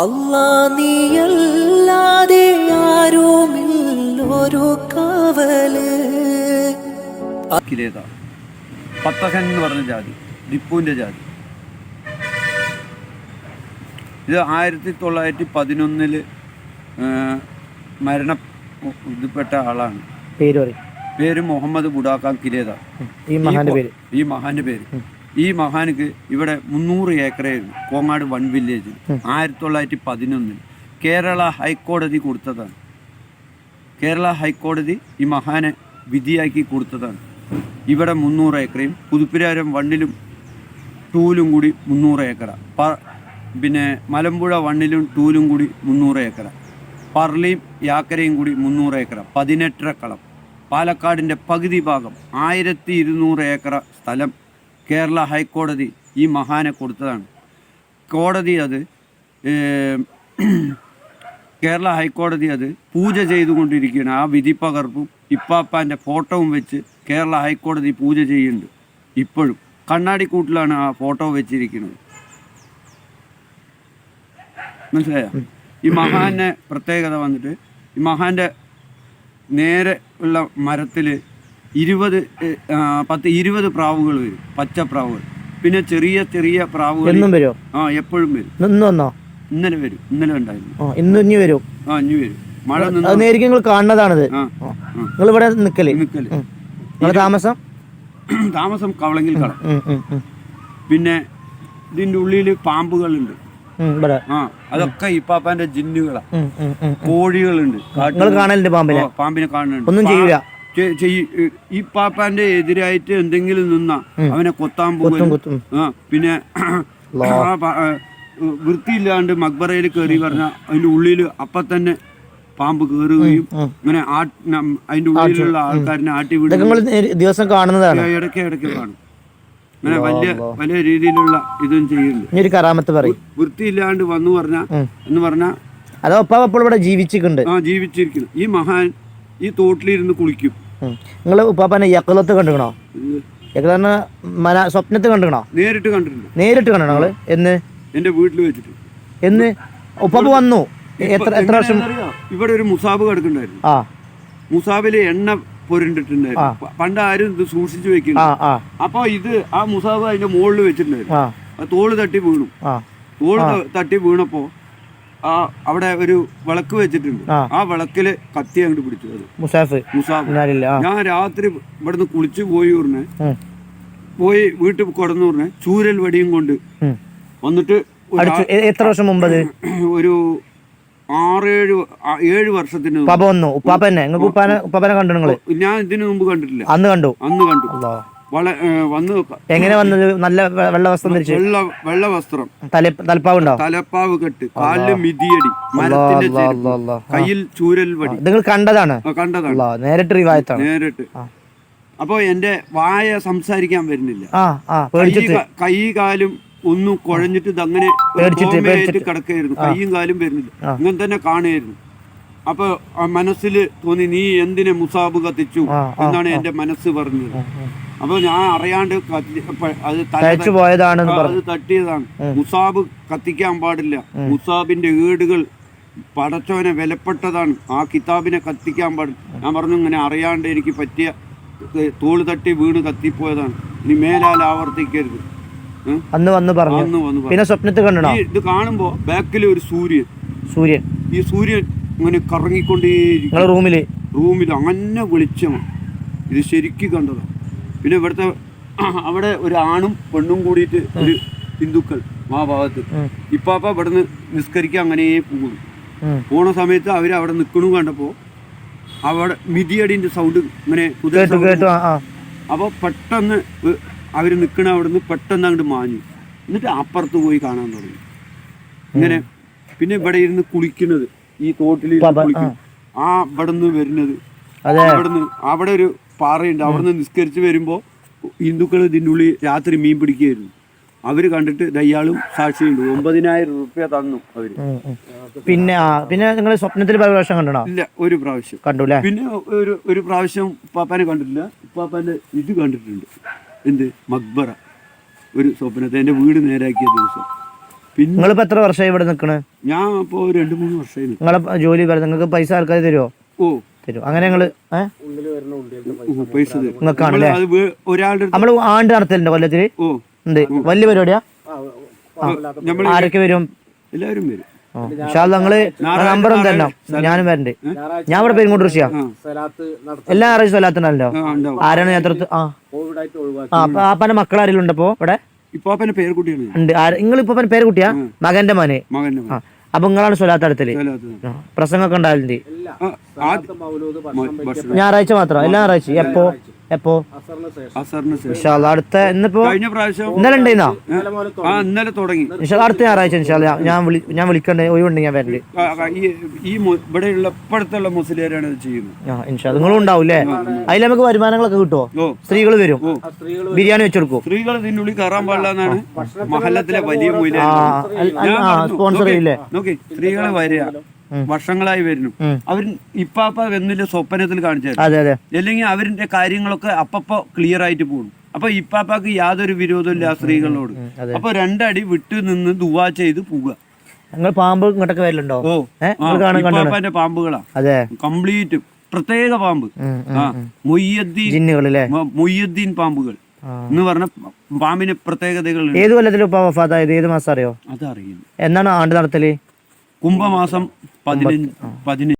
അല്ലാ നീയല്ലാതെ ആരുമില്ലൊരു കാവല്. പത്തകൻ എന്ന് പറഞ്ഞ ജാതി, ടിപ്പുവിൻ്റെ ജാതി. ഇത് 1911 മരണപ്പെട്ട ആളാണ്. പേര് മുഹമ്മദ് ബുഡാഖാൻ കിലേദ. ഈ മഹാന്റെ പേര്. ഈ മഹാനിക്ക് ഇവിടെ 300 ഏക്കറായിരുന്നു കോങ്ങാട് 1 വില്ലേജിൽ 1911 കേരള ഹൈക്കോടതി കൊടുത്തതാണ്. കേരള ഹൈക്കോടതി ഈ മഹാനെ വിധിയാക്കി കൊടുത്തതാണ്. ഇവിടെ 300 ഏക്കറയും പുതുപ്പിരാരം 1-ലും 2-ലും കൂടി 300 ഏക്കറ. പിന്നെ മലമ്പുഴ 1-ലും 2-ലും കൂടി 300 ഏക്കറ. പറളിയും യാക്കരയും കൂടി 300 ഏക്കറ. 18 കളം. പാലക്കാടിൻ്റെ പകുതി ഭാഗം 1200 ഏക്കറ സ്ഥലം കേരള ഹൈക്കോടതി ഈ മഹാനെ കൊടുത്തതാണ്. കോടതി അത് കേരള ഹൈക്കോടതി അത് പൂജ ചെയ്തുകൊണ്ടിരിക്കുകയാണ്. ആ വിധിപ്പകർപ്പും ഇപ്പാപ്പാൻ്റെ ഫോട്ടോവും വെച്ച് കേരള ഹൈക്കോടതി പൂജ ചെയ്യുന്നുണ്ട്. ഇപ്പോഴും കണ്ണാടിക്കൂട്ടിലാണ് ആ ഫോട്ടോ വെച്ചിരിക്കുന്നത്. മനസ്സിലായോ? ഈ മഹാൻ്റെ പ്രത്യേകത വന്നിട്ട് ഈ മഹാൻ്റെ നേരെ ഉള്ള മരത്തിൽ 10-20 പ്രാവുകൾ വരും, പച്ചപ്രാവുകൾ. പിന്നെ ചെറിയ ചെറിയ പ്രാവുകൾ എപ്പോഴും വരും. ഇന്നലെ വരും, ഇന്നലെ ഉണ്ടായിരുന്നു. ഇനി വരും. ഇനി വരും. മഴ കാണുന്നതാണത്. താമസം കവളങ്കിൽ കട. പിന്നെ ഇതിന്റെ ഉള്ളിൽ പാമ്പുകളുണ്ട്. അതൊക്കെ ഇപ്പാപ്പാന്റെ ജിന്നുകളാ. കോഴികളുണ്ട്. പാമ്പിനെ കാണുന്നുണ്ട്. ഒന്നും ചെയ്യൂല. ഈ പാപ്പാന്റെ എതിരായിട്ട് എന്തെങ്കിലും നിന്നാ അവനെ കൊത്താൻ പോകും. പിന്നെ വൃത്തിയില്ലാണ്ട് മക്ബറയിൽ കയറി പറഞ്ഞാൽ അതിന്റെ ഉള്ളിൽ അപ്പൊ തന്നെ പാമ്പ് കയറുകയും ഇങ്ങനെ അതിന്റെ ഉള്ളിലുള്ള ആൾക്കാരിനെ ആട്ടി വിടും. ദിവസം കാണുന്നതാണ്. ഇടയ്ക്ക് കാണും. അങ്ങനെ വലിയ രീതിയിലുള്ള ഇതും ചെയ്യുന്നുണ്ട്. വൃത്തിയില്ലാണ്ട് വന്നു പറഞ്ഞാ അതോ ഇവിടെ ജീവിച്ചിട്ടുണ്ട്. ജീവിച്ചിരിക്കുന്നു. ഈ മഹാൻ ഈ തോട്ടിലിരുന്ന് കുളിക്കും. നിങ്ങൾ ഉപ്പാപ്പനെ യക്കളത്ത് കണ്ടുകണോ? സ്വപ്നത്ത് കണ്ടുകണോ? നേരിട്ട് കണ്ടിട്ടുണ്ട്. നേരിട്ട് കണ്ടോ നിങ്ങള്? എന്ന്? എന്റെ വീട്ടിൽ വെച്ചിട്ട്. എന്ന് ഉപ്പാപ്പ വന്നു? എത്ര വർഷം? ഇവിടെ ഒരു മുസാബ് കിടക്കുന്നുണ്ടായിരുന്നു. മുസാബില് എണ്ണ പൊരിണ്ടിട്ടുണ്ടായിരുന്നു. പണ്ട് ആരും ഇത് സൂക്ഷിച്ചു വെക്കുന്നു. അപ്പൊ ഇത് ആ മുസാബ് അതിന്റെ മുകളിൽ വെച്ചിട്ടുണ്ടായിരുന്നു. തോള് തട്ടി വീണു. തോള് തട്ടി വീണപ്പോ അവിടെ ഒരു വിളക്ക് വെച്ചിട്ടുണ്ട്. ആ വിളക്കില് കത്തി അങ്ങോട്ട് പിടിച്ചു. അത് മുസാഫ്. ഞാൻ രാത്രി ഇവിടുന്ന് കുളിച്ചു പോയി വീട്ടിൽ കൊടന്നു ചൂരൽ വടിയും കൊണ്ട് വന്നിട്ട്. എത്ര വർഷം മുമ്പ്? ഒരു 6-7 വർഷത്തിന്. ഞാൻ ഇതിനു മുമ്പ് കണ്ടിട്ടില്ല. അന്ന് കണ്ടു. എങ്ങനെ വന്നത്? നല്ല വെള്ള വസ്ത്രം ധരിച്ചു. വെള്ള വസ്ത്രം, തലപ്പാവ് കെട്ട്, കാലില് മിതിയടി, മരത്തിന്റെ കയ്യിൽ ചൂരൽ വടി. നിങ്ങൾ കണ്ടതാണ്? നേരിട്ട്. അപ്പൊ എന്റെ വായ സംസാരിക്കാൻ വരുന്നില്ല. കൈ കാലും ഒന്നും കുഴഞ്ഞിട്ട് ഇതങ്ങനെ കിടക്കായിരുന്നു. കൈയും കാലും വരുന്നില്ല. ഇങ്ങനെ തന്നെ കാണുമായിരുന്നു. അപ്പൊ മനസ്സിൽ തോന്നി, നീ എന്തിനെ മുസാബ് കത്തിച്ചു എന്നാണ് എന്റെ മനസ്സ് പറഞ്ഞത്. അപ്പൊ ഞാൻ അറിയാണ്ട് അത് തട്ടിയതാണ്. മുസാബ് കത്തിക്കാൻ പാടില്ല. മുസാബിന്റെ ഏടുകൾ പടച്ചവനെ വിലപ്പെട്ടതാണ്. ആ കിതാബിനെ കത്തിക്കാൻ പാടില്ല. ഞാൻ പറഞ്ഞു, ഇങ്ങനെ അറിയാണ്ട് എനിക്ക് പറ്റിയ തോള് തട്ടി വീണ് കത്തിപ്പോയതാണ്. ഇനി മേലാൽ ആവർത്തിക്കരുത്. അന്ന് വന്ന് പറഞ്ഞു. പിന്നെ സ്വപ്നത്തിൽ കണ്ടോ? ഇത് കാണുമ്പോ ബാക്കിൽ ഒരു സൂര്യൻ. ഈ സൂര്യൻ ഇങ്ങനെ കറങ്ങിക്കൊണ്ടേയിരിക്കും. റൂമിൽ അങ്ങനെ വെളിച്ചമാണ്. ഇത് ശരിക്കും കണ്ടതാണ്. പിന്നെ ഇവിടുത്തെ അവിടെ ഒരു ആണും പെണ്ണും കൂടിയിട്ട് ഒരു ഹിന്ദുക്കൾ ആ ഭാഗത്ത്. ഇപ്പാപ്പ ഇവിടുന്ന് നിസ്കരിക്കാൻ അങ്ങനെ പോണ സമയത്ത് അവരവിടെ നിൽക്കണു കണ്ടപ്പോ അവിടെ മിതിയടിന്റെ സൗണ്ട് ഇങ്ങനെ അപ്പൊ പെട്ടെന്ന് അവര് നിൽക്കണ അവിടുന്ന് പെട്ടെന്ന് അങ്ങോട്ട് മാഞ്ഞു. എന്നിട്ട് അപ്പുറത്ത് പോയി കാണാൻ തുടങ്ങി. ഇങ്ങനെ പിന്നെ ഇവിടെ ഇരുന്ന് കുളിക്കുന്നത്, ഈ തോട്ടിൽ കുളിക്കും. ഇവിടെ നിന്ന് വരുന്നത് അവിടെ ഒരു പാറയുണ്ട്. അവിടുന്ന് നിസ്കരിച്ച് വരുമ്പോൾ ഹിന്ദുക്കൾ ഇതിൻ്റെ ഉള്ളിൽ രാത്രി മീൻ പിടിക്കുകയായിരുന്നു. അവര് കണ്ടിട്ട് ഇയാളും സാക്ഷിയുണ്ട്. 9,000 രൂപ തന്നു അവര്. പിന്നെ നിങ്ങൾ സ്വപ്നത്തിൽ പ്രാവശ്യം കണ്ടോ? ഇല്ല, ഒരു പ്രാവശ്യം കണ്ടു. പിന്നെ ഒരു പ്രാവശ്യം ഉപ്പാപ്പാനെ കണ്ടിട്ടില്ല. ഉപ്പാപ്പാന്റെ ഇത് കണ്ടിട്ടുണ്ട്. എന്ത്? മക്ബറ. ഒരു സ്വപ്നത്തെ എൻ്റെ വീട് നേരാക്കിയ ദിവസം പിന്നെ നിങ്ങളിപ്പോ എത്ര വർഷമായി ഇവിടെ നിൽക്കണ്? ഞാൻ ഇപ്പോ 2-3 വർഷമായി. നിങ്ങളെ ജോലി പറയുന്നത് നിങ്ങൾക്ക് പൈസ ആൾക്കാർ തരുമോ? ഓ തരും. അങ്ങനെ നിങ്ങള് പൈസ നിങ്ങൾക്കാണല്ലേ? ഒരാളുടെ നമ്മള് ആണ്ട് നടത്തലുണ്ട് കൊല്ലത്തില്. ഓ ഉണ്ട്. വലിയ പരിപാടിയാ. നമ്മള് ആരൊക്കെ വരും? എല്ലാവരും വരും. നിങ്ങള് നമ്പർ ഒന്ന് തരണം, ഞാനും വരണ്ട്. ഞാൻ ഇവിടെ പെരുങ്ങോട്ട് കൃഷിയാ. എല്ലാ ഞായറാഴ്ച സ്വലാത്തുണ്ടല്ലോ. ആരാണ് നേതൃത്വം? അപ്പന്റെ മക്കളാരെങ്കിലും ഉണ്ടപ്പോ ഇവിടെ? ഇപ്പാപ്പന്റെ പേർക്കുട്ടിയാണ്. ഉണ്ട്. നിങ്ങൾ ഇപ്പൊ പേര് കുട്ടിയാ? മകന്റെ മോനെ. അപ്പൊ നിങ്ങളാണ് സ്വലാത്ത് നടത്തല്? പ്രസംഗമൊക്കെ ഉണ്ടാവലുണ്ട് ഞായറാഴ്ച മാത്രം? എല്ലാ ഞായറാഴ്ച? എപ്പോ? അടുത്ത ഇന്നിപ്പോ കഴിഞ്ഞ പ്രാവശ്യം ഇന്നലെ ഉണ്ടായിരുന്നോ? ഇന്നലെ തുടങ്ങി. അടുത്ത ഞായറാഴ്ച ഞാൻ വിളിക്കണ്ടേ, ഒഴിവുണ്ട്, ഞാൻ വരണ്ട്. ഈ ഇവിടെയുള്ള ഇപ്പോഴത്തുള്ള മുസ്ലിയാരാണ് ഇത് ചെയ്യുന്നത്. നിങ്ങളും ഉണ്ടാവൂല്ലേ? അതിൽ നമുക്ക് വരുമാനങ്ങളൊക്കെ കിട്ടുമോ? സ്ത്രീകൾ വരും, ബിരിയാണി വെച്ചെടുക്കും. സ്ത്രീകൾ ഇതിനുള്ളിൽ കയറാൻ പാടില്ല എന്നാണ് മഹല്ലത്തിലെ വലിയ സ്പോൺസർ ചെയ്യില്ലേ? നോക്കി, സ്ത്രീകളെ വരിക വർഷങ്ങളായി വരുന്നു. അവർ ഇപ്പാപ്പ എന്നില്ല സ്വപ്നത്തിൽ കാണിച്ചു തരും. അല്ലെങ്കിൽ അവരുടെ കാര്യങ്ങളൊക്കെ അപ്പപ്പോ ക്ലിയർ ആയിട്ട് പോകും. അപ്പൊ ഇപ്പാപ്പാക്ക് യാതൊരു വിരോധമില്ല ആ സ്ത്രീകളോട്. അപ്പൊ 2 അടി വിട്ടു നിന്ന് ദുവാ ചെയ്ത് പോവുക. നിങ്ങൾ പാമ്പ് ഇങ്ങോട്ടൊക്കെ വരലുണ്ടോ? ഇപ്പാപ്പാന്റെ പാമ്പുകളാ കംപ്ലീറ്റ്. പ്രത്യേക പാമ്പ് മൊയ്യദ്ദീൻ പാമ്പുകൾ എന്ന് പറഞ്ഞ പാമ്പിന് പ്രത്യേകതകൾ. ഏത് കൊല്ലത്തിലും വഫാത്തായത്? ഏത് മാസം അറിയോ? അതറിയില്ല. എന്നാണ് ആണ്ട് നടത്തല്? കുംഭമാസം 15.